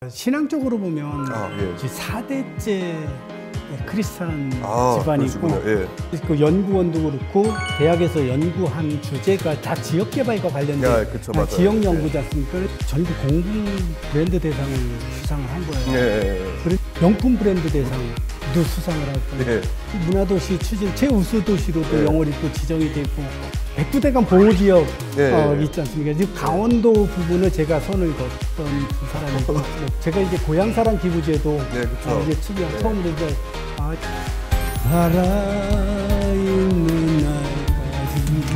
신앙적으로 보면 예. 4대째 크리스찬 집안이고 예. 그 연구원도 그렇고 대학에서 연구한 주제가 다 지역개발과 관련된 그쵸, 지역 연구지 않습니까? 전국 공부 브랜드 대상을 수상을 한 거예요. 예. 그리고 명품 브랜드 대상도 수상을 하고 예. 문화도시 추진 최우수 도시로도 예. 영월이 또 지정이 되고 백두대간 보호지역 있지 않습니까? 지금 강원도 부분을 제가 손을 걷던 두 사람이고 제가 이제 고향사랑 기부제도 이제 처음으로 이제 살아있는 날까지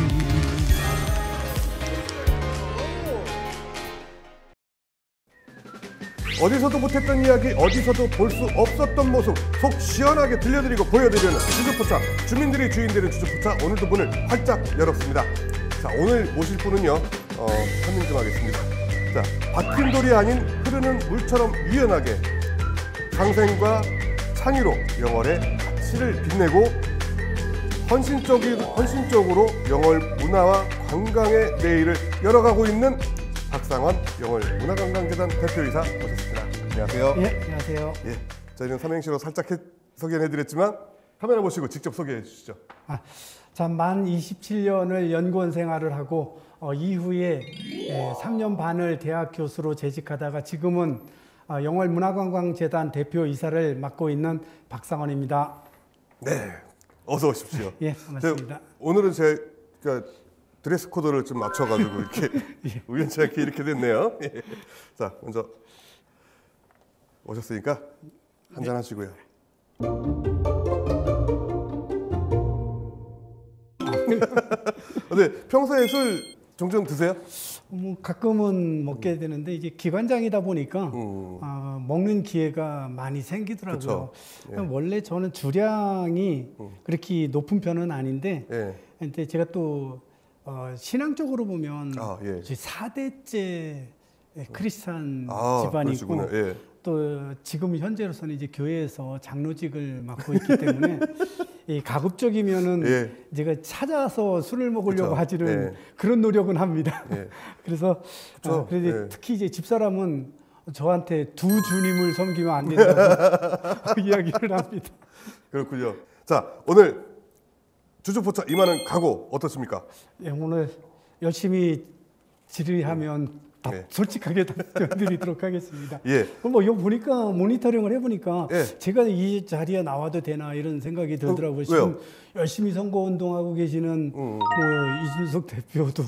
어디서도 못했던 이야기, 어디서도 볼 수 없었던 모습 속 시원하게 들려드리고 보여드리는 주주포차. 주민들이 주인되는 주주포차, 오늘도 문을 활짝 열었습니다. 자, 오늘 모실 분은요, 설명 좀 하겠습니다. 자, 박힌 돌이 아닌 흐르는 물처럼 유연하게 상생과 창의로 영월의 가치를 빛내고 헌신적으로 영월 문화와 관광의 내일을 열어가고 있는 박상원 영월 문화관광재단 대표이사 모셨습니다. 안녕하세요. 예, 안녕하세요. 예, 저희는 삼행시로 살짝 소개해드렸지만 카메라 보시고 직접 소개해 주시죠. 만 27년을 연구원 생활을 하고 이후에 3년 반을 대학 교수로 재직하다가 지금은 영월 문화관광재단 대표이사를 맡고 있는 박상원입니다. 네, 어서 오십시오. 예, 반갑습니다. 오늘은 제가 드레스 코드를 좀 맞춰가지고 이렇게 예. 우연치 않게 이렇게 됐네요. 예. 자, 먼저 오셨으니까 한잔 하시고요. 근데 평소에 술 종종 드세요? 가끔은 먹게 되는데 이제 기관장이다 보니까 먹는 기회가 많이 생기더라고요. 예. 원래 저는 주량이 그렇게 높은 편은 아닌데, 근데 제가 또 신앙적으로 보면 4대째 크리스찬 집안이고 또 지금 현재로서는 이제 교회에서 장로직을 맡고 있기 때문에 이 가급적이면은 제가 찾아서 술을 먹으려고 하지는 그런 노력은 합니다. 그래서 특히 이제 집사람은 저한테 두 주님을 섬기면 안 된다고 이야기를 합니다. 그렇군요. 자, 오늘 주주포차 임하는 각오 어떻습니까? 예, 오늘 열심히 질의하면 솔직하게 답변드리도록 하겠습니다. 이거 보니까 모니터링을 해보니까 제가 이 자리에 나와도 되나 이런 생각이 들더라고요. 지금 열심히 선거운동하고 계시는 이준석 대표도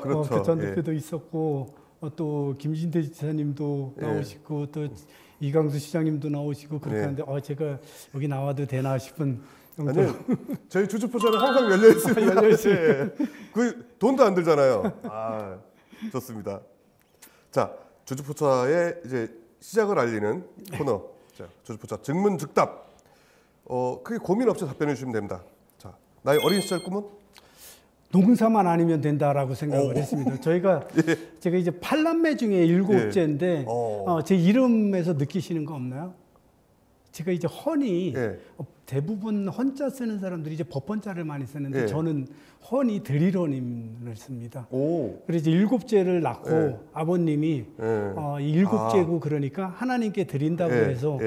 그렇죠. 전 대표도 있었고 또 김진태 지사님도 나오시고 또 이강수 시장님도 나오시고 그렇게 하는데 제가 여기 나와도 되나 싶은 아니, 저희 주주포차는 항상 열려 있습니다. 열려 있어요. 그 돈도 안 들잖아요. 좋습니다. 자, 주주포차의 이제 시작을 알리는 코너. 자, 주주포차 증문즉답. 크게 고민 없이 답변해 주시면 됩니다. 자, 나의 어린 시절 꿈은? 농사만 아니면 된다라고 생각을 했습니다. 제가 이제 8남매 중에 7째인데 제 이름에서 느끼시는 거 없나요? 제가 이제 헌이 대부분 헌자 쓰는 사람들이 이제 법헌자를 많이 쓰는데 저는 헌이 드리러님을 씁니다. 그래서 이제 7째를 낳고 아버님이 7째고 그러니까 하나님께 드린다고 해서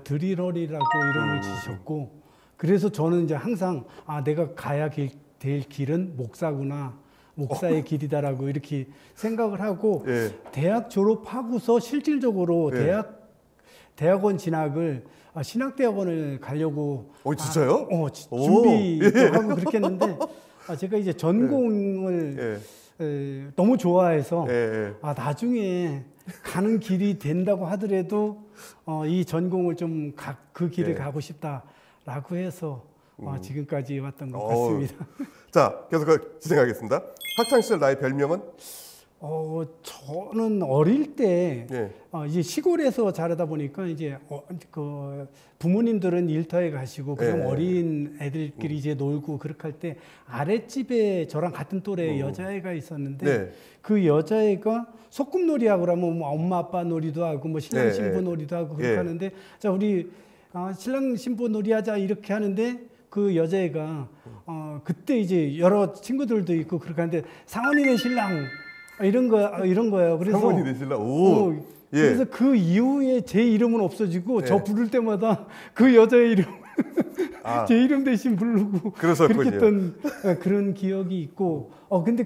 드리러리라고 이름을 지셨고 그래서 저는 이제 항상 내가 가야 될 길은 목사구나. 목사의 길이다라고 이렇게 생각을 하고 대학 졸업하고서 실질적으로 대학원 진학을 신학대학원을 가려고 진짜요? 준비도 하고 그렇게 했는데 제가 이제 전공을 너무 좋아해서 나중에 가는 길이 된다고 하더라도 이 전공을 좀 그 길을 가고 싶다라고 해서 지금까지 왔던 것 같습니다. 자, 계속 진행하겠습니다. 학창시절 나의 별명은? 저는 어릴 때 이제 시골에서 자라다 보니까 이제 그 부모님들은 일터에 가시고 그럼 어린 애들끼리 이제 놀고 그렇게 할 때 아랫집에 저랑 같은 또래 여자애가 있었는데 그 여자애가 소꿉놀이하고 그러면 뭐 엄마 아빠 놀이도 하고 뭐 신랑 신부 놀이도 하고 그렇게 하는데 자 우리 신랑 신부 놀이하자 이렇게 하는데 그 여자애가 그때 이제 여러 친구들도 있고 그렇게 하는데 상원이네 신랑 이런 거예요. 그래서 상원이네 신랑. 예. 그래서 그 이후에 제 이름은 없어지고 예. 저 부를 때마다 그 여자의 이름 아. 제 이름 대신 부르고 그러셨군요. 그렇게 했던 그런 기억이 있고 근데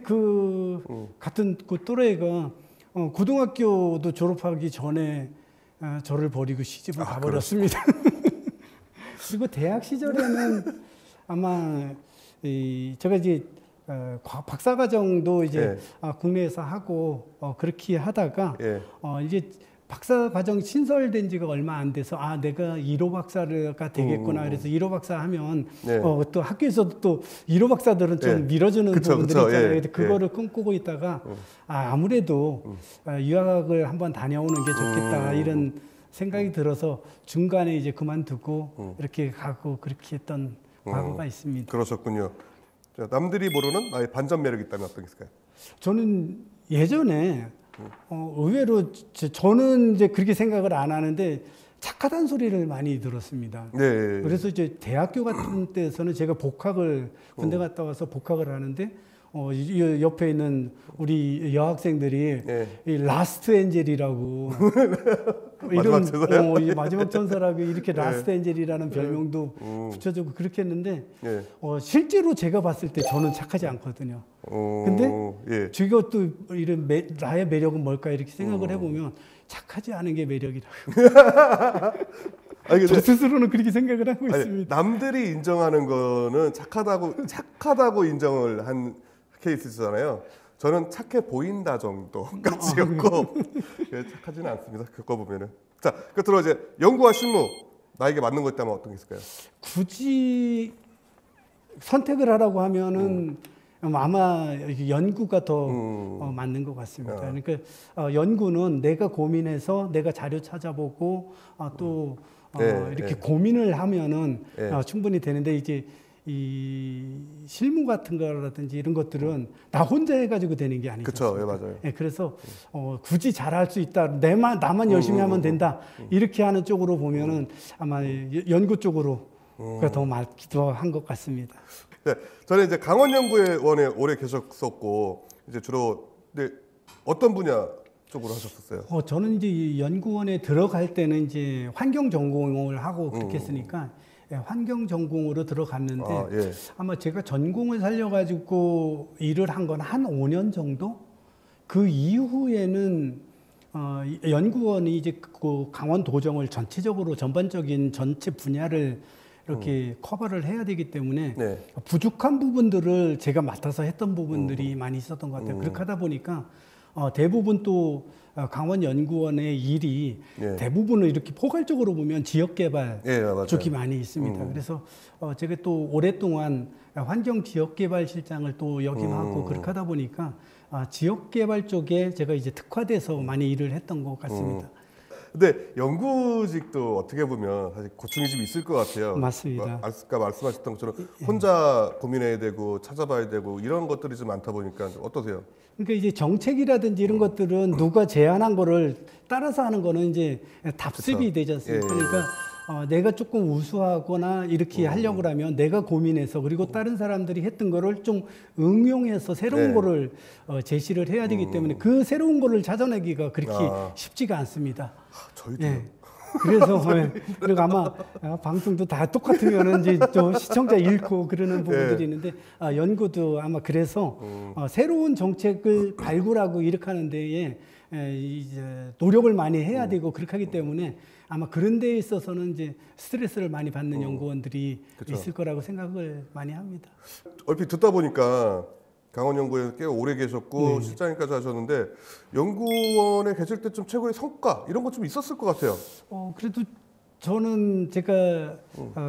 같은 그 또래가 고등학교도 졸업하기 전에 저를 버리고 시집을 가버렸습니다. 그리고 대학 시절에는 아마 제가 이제 박사과정도 이제 국내에서 하고 그렇게 하다가 이제 박사과정 신설된 지가 얼마 안 돼서 내가 1호 박사가 되겠구나. 그래서 1호 박사 하면 또 학교에서도 또 1호 박사들은 좀 밀어주는 부분들이 있잖아요. 그거를 꿈꾸고 있다가 아무래도 유학을 한번 다녀오는 게 좋겠다 이런 생각이 들어서 중간에 이제 그만두고 이렇게 가고 그렇게 했던 과거가 있습니다. 그러셨군요. 자, 남들이 모르는 나의 반전 매력이 있다면 어떤 게 있을까요? 저는 예전에 의외로 저는 이제 그렇게 생각을 안 하는데 착하다는 소리를 많이 들었습니다. 네. 그래서 이제 대학교 같은 때에서는 제가 복학을 군대 갔다 와서 복학을 하는데 옆에 있는 우리 여학생들이 이 라스트 엔젤이라고 이런 마지막 천사라고 이렇게 라스트 엔젤이라는 별명도 붙여주고 그렇게 했는데 실제로 제가 봤을 때 저는 착하지 않거든요. 근데 제가 또 이런 나의 매력은 뭘까 이렇게 생각을 해보면 착하지 않은 게 매력이라고. 저 스스로는 그렇게 생각을 하고 있습니다. 남들이 인정하는 거는 착하다고 인정을 한 케이스잖아요. 저는 착해 보인다 정도까지였고 착하지는 않습니다. 겪어보면은. 자, 끝으로 이제 연구와 실무 나에게 맞는 거 있다면 어떤 게 있을까요? 굳이 선택을 하라고 하면은 아마 연구가 더 맞는 것 같습니다. 그러니까 연구는 내가 고민해서 내가 자료 찾아보고 또 이렇게 고민을 하면은 충분히 되는데 이제 이 실무 같은 거라든지 이런 것들은 나 혼자 해가지고 되는 게 아니죠. 그렇죠, 맞아요. 그래서 굳이 잘할 수 있다, 나만 열심히 하면 된다 이렇게 하는 쪽으로 보면은 아마 연구 쪽으로 더 맞기도 한 것 같습니다. 네, 저는 이제 강원연구원에 오래 계셨었고 이제 주로 어떤 분야 쪽으로 하셨었어요? 저는 이제 이 연구원에 들어갈 때는 이제 환경 전공을 하고 그렇게 했으니까. 환경 전공으로 들어갔는데 아마 제가 전공을 살려가지고 일을 한 건 한 5년 정도? 그 이후에는 연구원이 이제 그 강원 도정을 전체적으로 전반적인 전체 분야를 이렇게 커버를 해야 되기 때문에 부족한 부분들을 제가 맡아서 했던 부분들이 많이 있었던 것 같아요. 그렇게 하다 보니까 대부분 또 강원연구원의 일이 대부분은 이렇게 포괄적으로 보면 지역개발 쪽이 많이 있습니다. 그래서 제가 또 오랫동안 환경지역개발실장을 또 역임하고 그렇게 하다 보니까 지역개발 쪽에 제가 이제 특화돼서 많이 일을 했던 것 같습니다. 근데 연구직도 어떻게 보면 사실 고충이 좀 있을 것 같아요. 맞습니다. 아까 말씀하셨던 것처럼 혼자 고민해야 되고 찾아봐야 되고 이런 것들이 좀 많다 보니까 어떠세요? 그러니까 이제 정책이라든지 이런 것들은 누가 제안한 거를 따라서 하는 거는 이제 답습이 되지 않습니까? 그러니까 내가 조금 우수하거나 이렇게 하려고 하면 내가 고민해서 그리고 다른 사람들이 했던 거를 좀 응용해서 새로운 거를 제시를 해야 되기 때문에 그 새로운 거를 찾아내기가 그렇게 쉽지가 않습니다. 저희도요. 그래서 그리고 아마 방송도 다 똑같으면 이제 또 시청자 잃고 그러는 부분들이 있는데 연구도 아마 그래서 새로운 정책을 발굴하고 이렇게 하는 데에 이제 노력을 많이 해야 되고 그렇게 하기 때문에 아마 그런 데에 있어서는 이제 스트레스를 많이 받는 연구원들이 있을 거라고 생각을 많이 합니다. 얼핏 듣다 보니까 강원연구원에 꽤 오래 계셨고 실장님까지 하셨는데 연구원에 계실 때 좀 최고의 성과 이런 거 좀 있었을 것 같아요. 그래도 저는 제가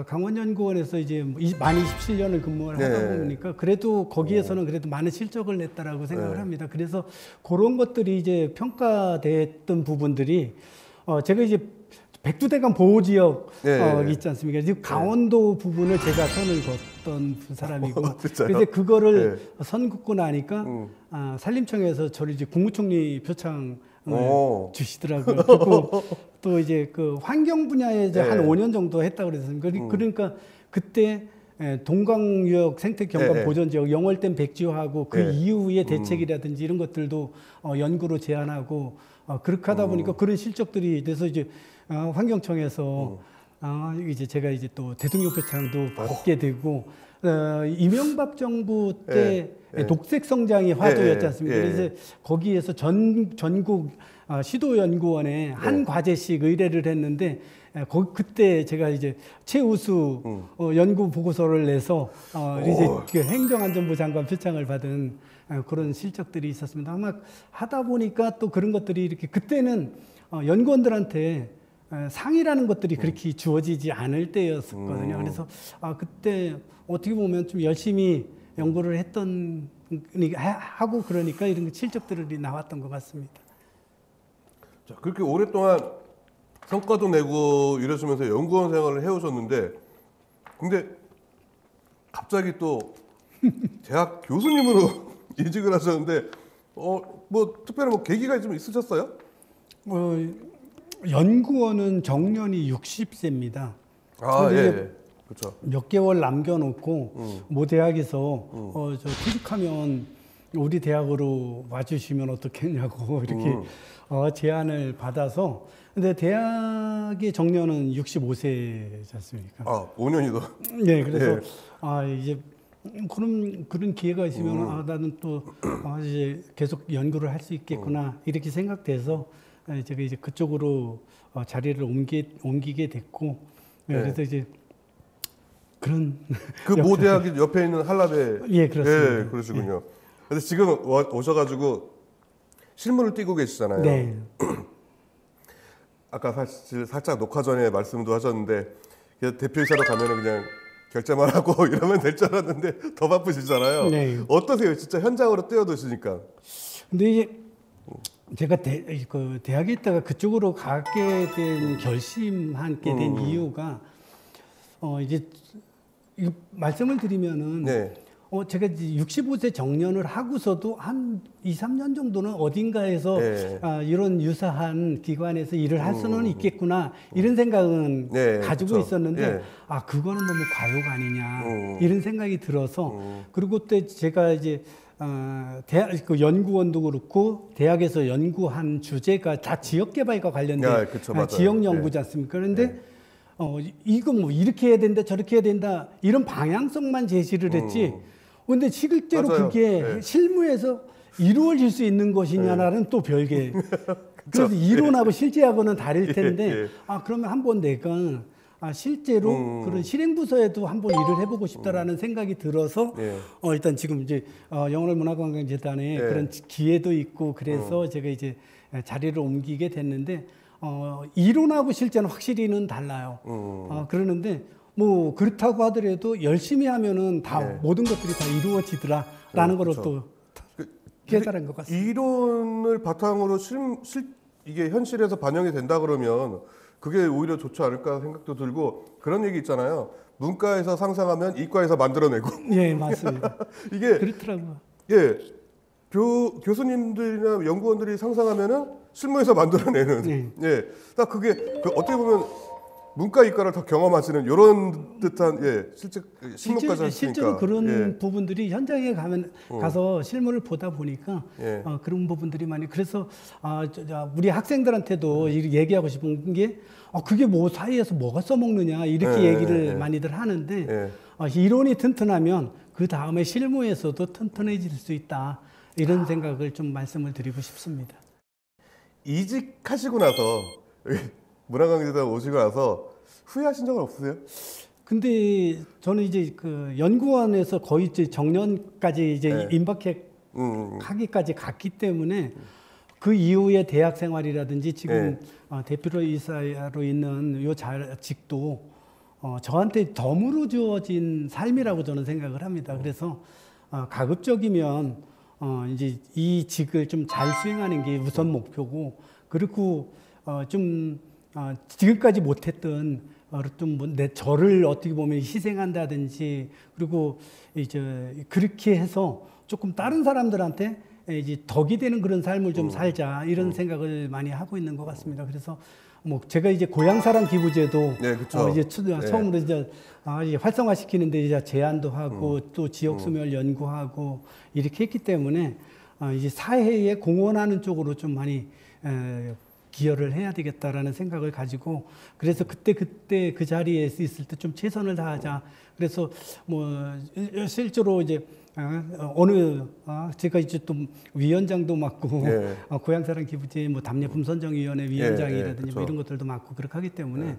강원연구원에서 이제 만 27년을 근무를 하다 보니까 그래도 거기에서는 그래도 많은 실적을 냈다라고 생각을 합니다. 그래서 그런 것들이 이제 평가됐던 부분들이 제가 이제 백두대간 보호지역 있지 않습니까? 지금 강원도 부분을 제가 선을 걷던 사람이고, 그래서 그거를 선 긋고 나니까 산림청에서 저를 이제 국무총리 표창을 주시더라고요. 그리고 또 이제 그 환경 분야에 이제 한 5년 정도 했다고 그랬습니다. 그러니까 그때 동강유역 생태경관 보전지역 영월댐 백지화하고 그 이후의 대책이라든지 이런 것들도 연구로 제안하고 그렇게 하다 보니까 그런 실적들이 돼서 이제 환경청에서 이제 제가 이제 또 대통령 표창도 받게 되고 이명박 정부 때 녹색 성장이 화두였지 않습니까? 그래서 거기에서 전국 시도연구원에 한 과제씩 의뢰를 했는데 그때 제가 이제 최우수 연구 보고서를 내서 이제 그 행정안전부 장관 표창을 받은 그런 실적들이 있었습니다. 아마 하다 보니까 또 그런 것들이 이렇게 그때는 연구원들한테 상이라는 것들이 그렇게 주어지지 않을 때였었거든요. 그래서 그때 어떻게 보면 좀 열심히 연구를 했던 하고 그러니까 이런 실적들이 나왔던 것 같습니다. 자, 그렇게 오랫동안 성과도 내고 이러시면서 연구원 생활을 해오셨는데, 근데 갑자기 또 대학 교수님으로 이직을 하셨는데, 뭐 특별한 뭐 계기가 좀 있으셨어요? 연구원은 정년이 60세입니다. 예. 그렇죠. 몇 개월 남겨놓고 모 대학에서 저 퇴직하면 우리 대학으로 와주시면 어떻겠냐고 이렇게 제안을 받아서 근데 대학의 정년은 65세지 않습니까? 5년이 더. 네, 그래서 이제 그런 기회가 있으면 나는 또 이제 계속 연구를 할 수 있겠구나 이렇게 생각돼서 제가 이제 그쪽으로 자리를 옮기게 됐고 그래서 이제 그런 그 모 대학이 옆에 있는 한라대. 예, 그렇습니다. 예, 그러시군요. 그래서 지금 오셔가지고 실무를 띄고 계시잖아요. 네. 아까 사실 살짝 녹화 전에 말씀도 하셨는데 대표이사로 가면은 그냥 결제만 하고 이러면 될 줄 알았는데 더 바쁘시잖아요. 네. 어떠세요? 진짜 현장으로 뛰어드시니까. 근데 이제 제가 대학에 있다가 그쪽으로 가게 된 결심하게 된 이유가 이제 말씀을 드리면은 네. 제가 이제 65세 정년을 하고서도 한 2, 3년 정도는 어딘가에서 이런 유사한 기관에서 일을 할 수는 있겠구나 이런 생각은 가지고 그렇죠. 있었는데 그거는 너무 과욕 아니냐 이런 생각이 들어서 그리고 또 제가 이제 그 연구원도 그렇고 대학에서 연구한 주제가 다 지역개발과 관련된 그쵸, 지역 연구지 않습니까? 그런데 이거 뭐 이렇게 해야 된다 저렇게 해야 된다 이런 방향성만 제시를 했지 근데 실제로 맞아요. 그게 실무에서 이루어질 수 있는 것이냐라는 또 별개 그래서 이론하고 실제하고는 다를 텐데 그러면 한번 내가 실제로 그런 실행부서에도 한번 일을 해보고 싶다라는 생각이 들어서 일단 지금 이제 영월문화관광재단에 그런 기회도 있고 그래서 제가 이제 자리를 옮기게 됐는데 이론하고 실제는 확실히는 달라요. 그러는데 뭐 그렇다고 하더라도 열심히 하면은 다 모든 것들이 다 이루어지더라라는 거를 또 깨달은 것 같습니다. 이론을 바탕으로 이게 현실에서 반영이 된다 그러면 그게 오히려 좋지 않을까 생각도 들고 그런 얘기 있잖아요. 문과에서 상상하면 이과에서 만들어내고. 예, 맞습니다. 이게 그렇더라고요. 예. 교수님들이나 연구원들이 상상하면은 실무에서 만들어내는. 예. 딱 그게 어떻게 보면 문과 이과를 더 경험하시는 이런 듯한 실무까지 하시니까 실제로 그런 부분들이 현장에 가서 실무를 보다 보니까 그런 부분들이 많이 그래서 우리 학생들한테도 얘기하고 싶은 게 그게 뭐 사이에서 뭐가 써먹느냐 이렇게 얘기를 많이들 하는데 이론이 튼튼하면 그 다음에 실무에서도 튼튼해질 수 있다 이런 생각을 좀 말씀을 드리고 싶습니다. 이직하시고 나서 문화관광재단 오시고 나서 후회하신 적은 없으세요? 근데 저는 이제 그 연구원에서 거의 이제 정년까지 이제 임박하기까지 갔기 때문에 그 이후에 대학 생활이라든지 지금 대표이사로 있는 요 직도 저한테 덤으로 주어진 삶이라고 저는 생각을 합니다. 그래서 가급적이면 이제 이 직을 좀 잘 수행하는 게 우선 목표고 그리고 좀 지금까지 못했던 좀 저를 어떻게 보면 희생한다든지 그리고 이제 그렇게 해서 조금 다른 사람들한테 이제 덕이 되는 그런 삶을 좀 살자 이런 생각을 많이 하고 있는 것 같습니다. 그래서 뭐 제가 이제 고향사랑 기부제도 이제 처음으로 이제 활성화시키는데 이제 제안도 하고 또 지역 소멸 연구하고 이렇게 했기 때문에 이제 사회에 공헌하는 쪽으로 좀 많이 기여를 해야 되겠다라는 생각을 가지고 그래서 그때 그 자리에 있을 때 좀 최선을 다하자. 그래서 뭐 실제로 이제 제가 이제 또 위원장도 맡고 예. 고향사랑 기부제 뭐 답례품 선정위원회 위원장이라든지 예, 뭐 이런 것들도 맡고 그렇게 하기 때문에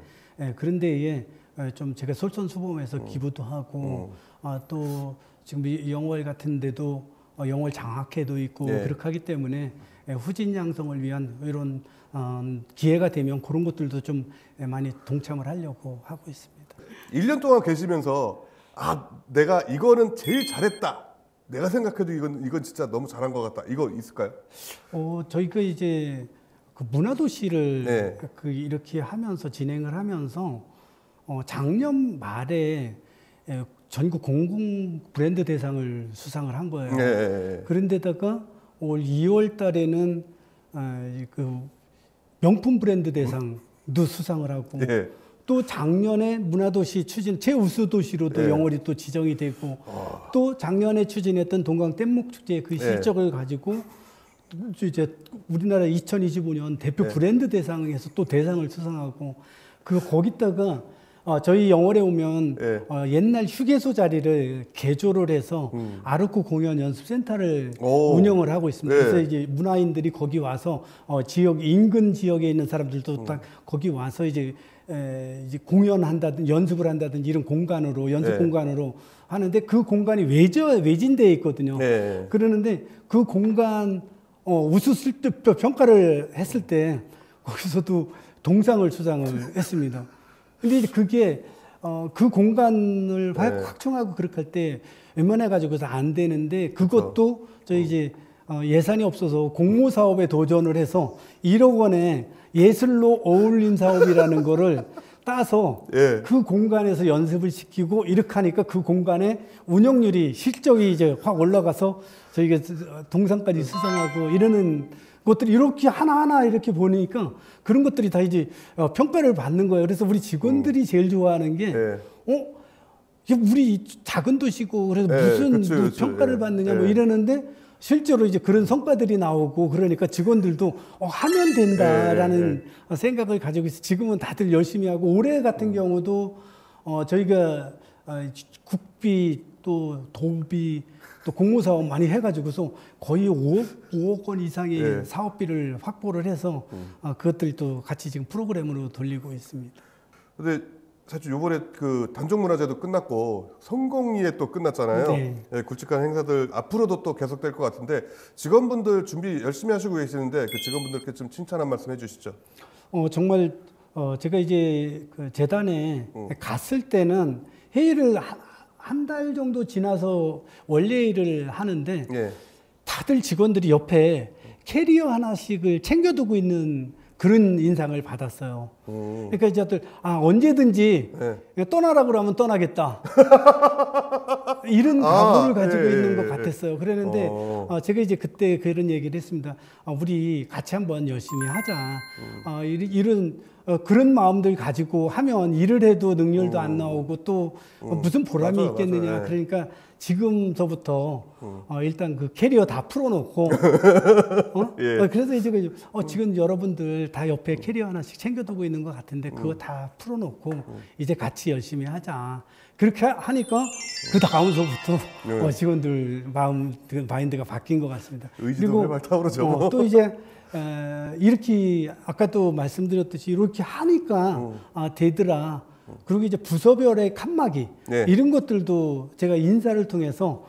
그런데에 좀 제가 솔선수범해서 기부도 하고 또 지금 이 영월 같은 데도 영월 장학회도 있고 그렇게 하기 때문에 후진 양성을 위한 이런 기회가 되면 그런 것들도 좀 많이 동참을 하려고 하고 있습니다. 1년 동안 계시면서 내가 이거는 제일 잘했다. 내가 생각해도 이건 진짜 너무 잘한 것 같다. 이거 있을까요? 저희가 이제 그 문화도시를 이렇게 하면서 진행을 하면서 작년 말에 전국 공공 브랜드 대상을 수상을 한 거예요. 그런데다가 올 2월 달에는 그 명품 브랜드 대상도 수상을 하고 또 작년에 문화도시 추진 최우수 도시로도 영월이 또 지정이 되고 또 작년에 추진했던 동강 뗏목 축제 그 실적을 가지고 이제 우리나라 2025년 대표 브랜드 대상에서 또 대상을 수상하고 거기다가 저희 영월에 오면 옛날 휴게소 자리를 개조를 해서 아르코 공연 연습센터를 운영을 하고 있습니다. 그래서 이제 문화인들이 거기 와서 지역 인근 지역에 있는 사람들도 딱 거기 와서 이제 공연한다든지 연습을 한다든지 이런 공간으로 연습 공간으로 하는데 그 공간이 외진되어 있거든요. 그러는데 그 공간 우수 실적 평가를 했을 때 거기서도 동상을 수상을 했습니다. 근데 이제 그게 그 공간을 확충하고 그렇게 할 때 웬만해 가지고서 안 되는데 그것도 저희 이제 예산이 없어서 공모 사업에 도전을 해서 1억 원에 예술로 어울린 사업이라는 거를 따서 그 공간에서 연습을 시키고 이렇게 하니까 그 공간의 운영률이 실적이 이제 확 올라가서 저희가 동상까지 수상하고 이러는 것들이 이렇게 하나하나 이렇게 보니까 그런 것들이 다 이제 평가를 받는 거예요. 그래서 우리 직원들이 제일 좋아하는 게 우리 작은 도시고 그래서 무슨 뭐 평가를 받느냐 뭐 이러는데 실제로 이제 그런 성과들이 나오고 그러니까 직원들도 하면 된다라는 생각을 가지고 있어요. 지금은 다들 열심히 하고 올해 같은 경우도 저희가 국비 또 도비 또 공모사업 많이 해가지고서 거의 5억 원 이상의 사업비를 확보를 해서 그것들이 또 같이 지금 프로그램으로 돌리고 있습니다. 근데 사실 이번에 그 단종문화제도 끝났고 성공리에 또 끝났잖아요. 굵직한 행사들 앞으로도 또 계속될 것 같은데 직원분들 준비 열심히 하시고 계시는데 그 직원분들께 좀 칭찬 한 말씀 해주시죠. 정말 제가 이제 그 재단에 갔을 때는 회의를 한 달 정도 지나서 원래 일을 하는데 다들 직원들이 옆에 캐리어 하나씩을 챙겨두고 있는 그런 인상을 받았어요. 그러니까 이제 언제든지 떠나라고 그러면 떠나겠다. 이런 각오를 가지고 있는 것 같았어요. 그랬는데 제가 이제 그때 그런 얘기를 했습니다. 우리 같이 한번 열심히 하자. 이런 그런 마음들 가지고 하면 일을 해도 능률도 안 나오고 또 무슨 보람이 있겠느냐. 그러니까 지금서부터 일단 그 캐리어 다 풀어놓고 그래서 이제 지금 여러분들 다 옆에 캐리어 하나씩 챙겨두고 있는 것 같은데 그거 다 풀어놓고 이제 같이 열심히 하자. 그렇게 하니까 그 다음서부터 직원들 마인드가 바뀐 것 같습니다. 의지도 활발 타오르죠. 또 이제 이렇게 아까도 말씀드렸듯이 이렇게 하니까 되더라. 그리고 이제 부서별의 칸막이 이런 것들도 제가 인사를 통해서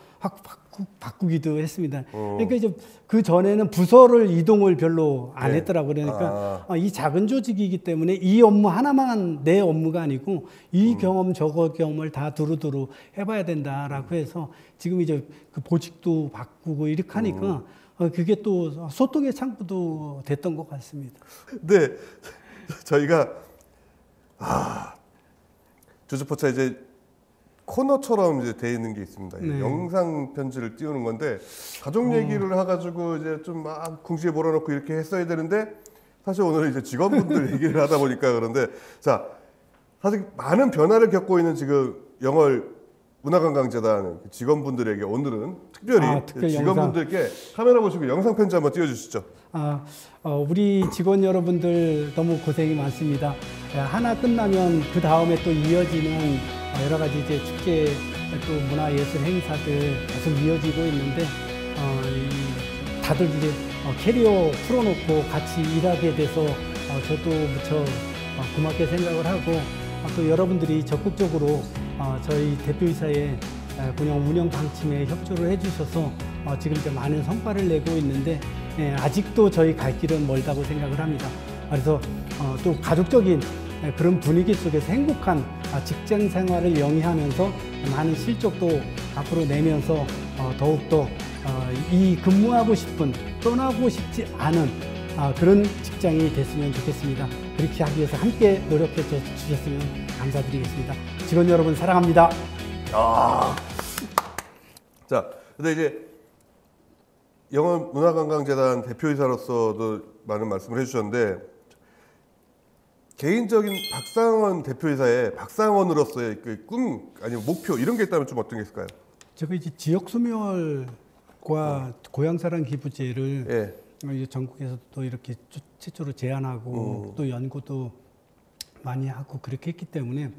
바꾸기도 했습니다. 그러니까 이제 그 전에는 부서를 이동을 별로 안 했더라고요. 그러니까 이 작은 조직이기 때문에 이 업무 하나만 내 업무가 아니고 이 경험 저거 경험을 다 두루두루 해봐야 된다라고 해서 지금 이제 그 보직도 바꾸고 이렇게 하니까 그게 또 소통의 창구도 됐던 것 같습니다. 네, 저희가 주주포차 이제 코너처럼 이제 돼 있는 게 있습니다. 영상 편지를 띄우는 건데 가족 얘기를 해가지고 이제 좀 막 궁지에 몰아넣고 이렇게 했어야 되는데 사실 오늘 이제 직원분들 얘기를 하다 보니까 그런데 자 사실 많은 변화를 겪고 있는 지금 영월 문화관광재단 직원분들에게 오늘은 특별히 특별 직원분들께 카메라 보시고 영상 편지 한번 띄워주시죠. 우리 직원 여러분들 너무 고생이 많습니다. 하나 끝나면 그 다음에 또 이어지는 여러 가지 이제 축제 또 문화예술 행사들 계속 이어지고 있는데 다들 이제 캐리어 풀어놓고 같이 일하게 돼서 저도 무척 고맙게 생각을 하고 또 여러분들이 적극적으로 저희 대표이사의 운영 방침에 협조를 해주셔서 지금 이제 많은 성과를 내고 있는데 아직도 저희 갈 길은 멀다고 생각을 합니다. 그래서 또 가족적인 그런 분위기 속에서 행복한 직장 생활을 영위하면서 많은 실적도 앞으로 내면서 더욱더 이 근무하고 싶은 떠나고 싶지 않은 그런 직장이 됐으면 좋겠습니다. 그렇게 하기 위해서 함께 노력해 주셨으면 감사드리겠습니다. 직원 여러분 사랑합니다. 자, 근데 이제 영업문화관광재단 대표이사로서도 많은 말씀을 해주셨는데 개인적인 박상원 대표이사의 박상원으로서의 그 꿈 아니면 목표 이런 게 있다면 좀 어떤 게 있을까요? 제가 이제 지역 소멸과 고향사랑 기부제를 이제 전국에서 또 이렇게 최초로 제안하고 또 연구도 많이 하고 그렇게 했기 때문에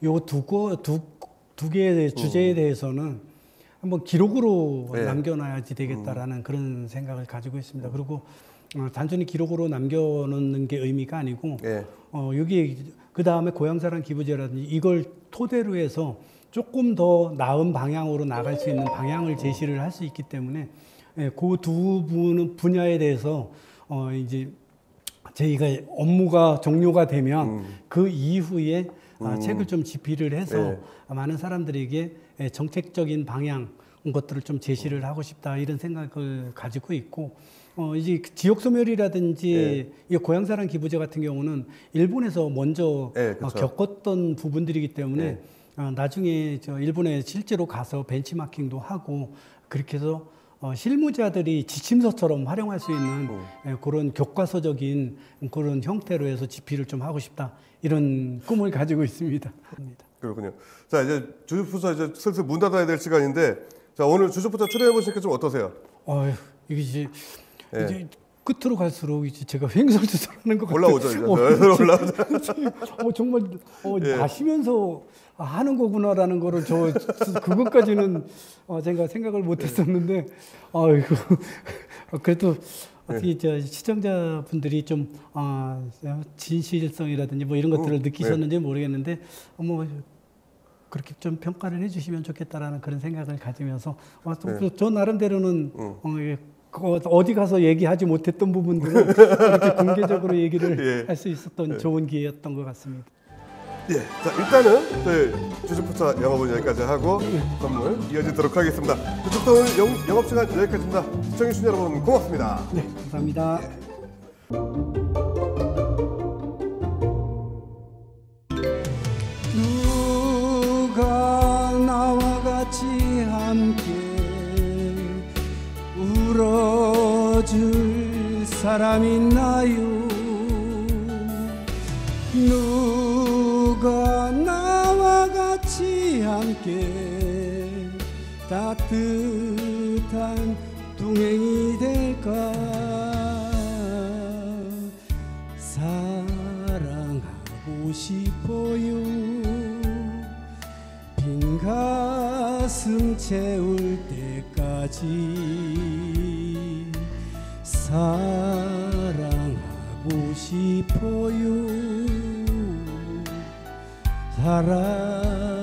요 두 개의 주제에 대해서는 한번 기록으로 남겨놔야지 되겠다라는 그런 생각을 가지고 있습니다. 그리고 단순히 기록으로 남겨놓는 게 의미가 아니고 여기 그 다음에 고향사랑 기부제라든지 이걸 토대로 해서 조금 더 나은 방향으로 나갈 수 있는 방향을 제시를 할 수 있기 때문에 그 두 분야에 대해서 이제 저희가 업무가 종료가 되면 그 이후에 책을 좀 집필을 해서 많은 사람들에게 정책적인 방향 것들을 좀 제시를 하고 싶다 이런 생각을 가지고 있고 이제 지역 소멸이라든지 이 고향사랑 기부제 같은 경우는 일본에서 먼저 겪었던 부분들이기 때문에 나중에 저 일본에 실제로 가서 벤치마킹도 하고 그렇게 해서 실무자들이 지침서처럼 활용할 수 있는 그런 교과서적인 그런 형태로 해서 집필을 좀 하고 싶다 이런 꿈을 가지고 있습니다. 그렇군요. 자, 이제 주주부차 이제 슬슬 문 닫아야 될 시간인데 자, 오늘 주주부차 출연해 보시니까 좀 어떠세요? 이게 이제 끝으로 갈수록 이제 제가 횡설수설하는 것 같아요. 올라오죠, 이제. 올라오죠. 정말 마시면서 하는 거구나라는 거를 그것까지는 제가 생각을 못했었는데, 그래도 어떻게 시청자분들이 좀 진실성이라든지 뭐 이런 것들을 느끼셨는지 모르겠는데, 그렇게 좀 평가를 해주시면 좋겠다라는 그런 생각을 가지면서 저 나름대로는 어디 가서 얘기하지 못했던 부분들을 이렇게 공개적으로 얘기를 할 수 있었던 좋은 기회였던 것 같습니다. 자, 일단은 저희 주주포차 영업은 여기까지 하고 선물 이어지도록 하겠습니다. 주주포차 오늘 영업시간 여기까지입니다. 시청해주신 여러분 고맙습니다. 네, 감사합니다. 누가 나와 같이 함께 울어줄 사람 있나요? 누가 나와 같이 함께 따뜻한 동행이 될까? 사랑하고 싶어요. 빈 가슴 채울 때까지 사랑하고 싶어요. 사랑